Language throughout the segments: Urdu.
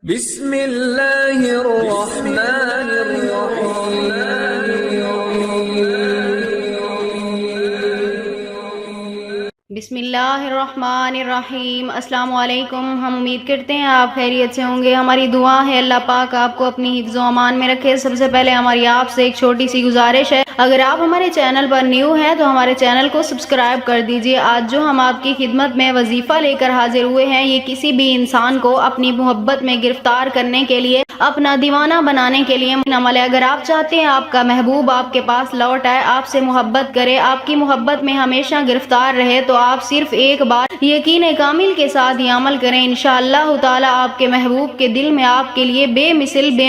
بسم اللہ الرحمن الرحیم۔ بسم اللہ الرحمن الرحیم۔ السلام علیکم۔ ہم امید کرتے ہیں آپ خیریت سے ہوں گے۔ ہماری دعا ہے اللہ پاک آپ کو اپنی حفظ و امان میں رکھے۔ سب سے پہلے ہماری آپ سے ایک چھوٹی سی گزارش ہے، اگر آپ ہمارے چینل پر نیو ہیں تو ہمارے چینل کو سبسکرائب کر دیجئے۔ آج جو ہم آپ کی خدمت میں وظیفہ لے کر حاضر ہوئے ہیں، یہ کسی بھی انسان کو اپنی محبت میں گرفتار کرنے کے لیے، اپنا دیوانہ بنانے کے لیے عمل ہے۔ اگر آپ چاہتے ہیں آپ کا محبوب آپ کے پاس لوٹ آئے، آپ سے محبت کرے، آپ کی محبت میں ہمیشہ گرفتار رہے، تو آپ صرف ایک بار یقین کامل کے ساتھ یہ عمل کریں۔ انشاءاللہ تعالی آپ کے محبوب کے دل میں آپ کے لیے بے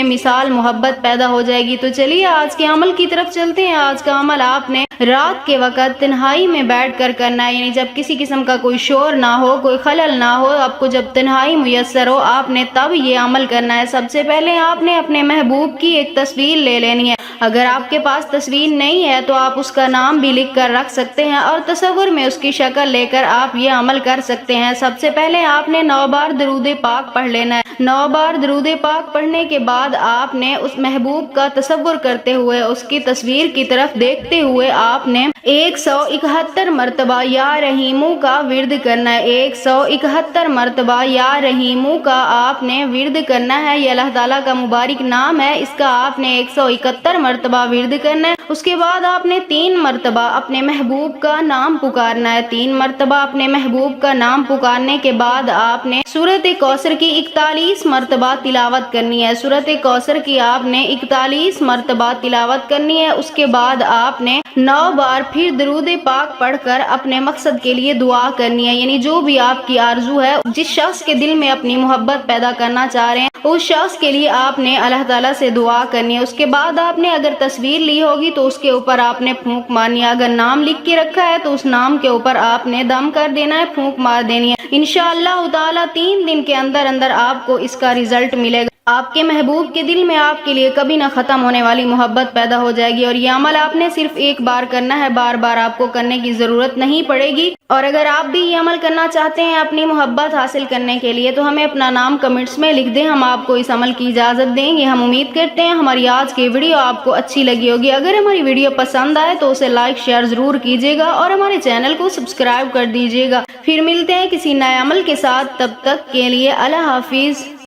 مثال محبت پیدا ہو جائے گی۔ تو چلیے آج کے عمل کی طرف چلتے ہیں۔ آج کا عمل آپ نے رات کے وقت تنہائی میں بیٹھ کر کرنا ہے، یعنی جب کسی قسم کا کوئی شور نہ ہو، کوئی خلل نہ ہو، آپ کو جب تنہائی میسر ہو، آپ نے تب یہ عمل کرنا ہے۔ سب سے پہلے آپ نے اپنے محبوب کی ایک تصویر لے لینی ہے۔ اگر آپ کے پاس تصویر نہیں ہے تو آپ اس کا نام بھی لکھ کر رکھ سکتے ہیں، اور تصور میں اس کی شکل لے کر آپ یہ عمل کر سکتے ہیں۔ سب سے پہلے آپ نے 9 بار درود پاک پڑھ لینا ہے۔ 9 بار درود پاک پڑھنے کے بعد آپ نے اس محبوب کا تصور کرتے ہوئے، اس کی تصویر کی طرف دیکھتے ہوئے آپ نے 171 مرتبہ یا رحیمو کا ورد کرنا ہے۔ 171 مرتبہ یا رحیمو کا آپ نے ورد کرنا ہے۔ یہ اللہ تعالیٰ کا مبارک نام ہے، اس کا آپ نے 171 مرتبہ ورد کرنا ہے۔ اس کے بعد آپ نے 3 مرتبہ اپنے محبوب کا نام پکارنا ہے۔ 3 مرتبہ اپنے محبوب کا نام پکارنے کے بعد آپ نے سورۃ کوثر کی 41 مرتبہ تلاوت کرنی ہے۔ سورۃ کوثر کی آپ نے 41 مرتبہ تلاوت کرنی ہے۔ اس کے بعد آپ نے 9 بار پھر درود پاک پڑھ کر اپنے مقصد کے لیے دعا کرنی ہے، یعنی جو بھی آپ کی آرزو ہے، جس شخص کے دل میں اپنی محبت پیدا کرنا چاہ رہے ہیں، اس شخص کے لیے آپ نے اللہ تعالیٰ سے دعا کرنی ہے۔ اس کے بعد آپ نے اگر تصویر لی ہوگی تو اس کے اوپر آپ نے پھونک مارنی ہے۔ اگر نام لکھ کے رکھا ہے تو اس نام کے اوپر آپ نے دم کر دینا ہے، پھونک مار دینی ہے۔ انشاءاللہ تعالیٰ 3 دن کے اندر آپ کو اس کا رزلٹ ملے گا۔ آپ کے محبوب کے دل میں آپ کے لیے کبھی نہ ختم ہونے والی محبت پیدا ہو جائے گی، اور یہ عمل آپ نے صرف ایک بار کرنا ہے، بار بار آپ کو کرنے کی ضرورت نہیں پڑے گی۔ اور اگر آپ بھی یہ عمل کرنا چاہتے ہیں اپنی محبت حاصل کرنے کے لیے تو ہمیں اپنا نام کمنٹس میں لکھ دیں، ہم آپ کو اس عمل کی اجازت دیں گے۔ ہم امید کرتے ہیں ہماری آج کی ویڈیو آپ کو اچھی لگی ہوگی۔ اگر ہماری ویڈیو پسند آئے تو اسے لائک شیئر ضرور کیجیے گا، اور ہمارے چینل کو سبسکرائب کر دیجیے گا۔ پھر ملتے ہیں کسی نئے عمل کے ساتھ، تب تک کے لیے اللہ حافظ۔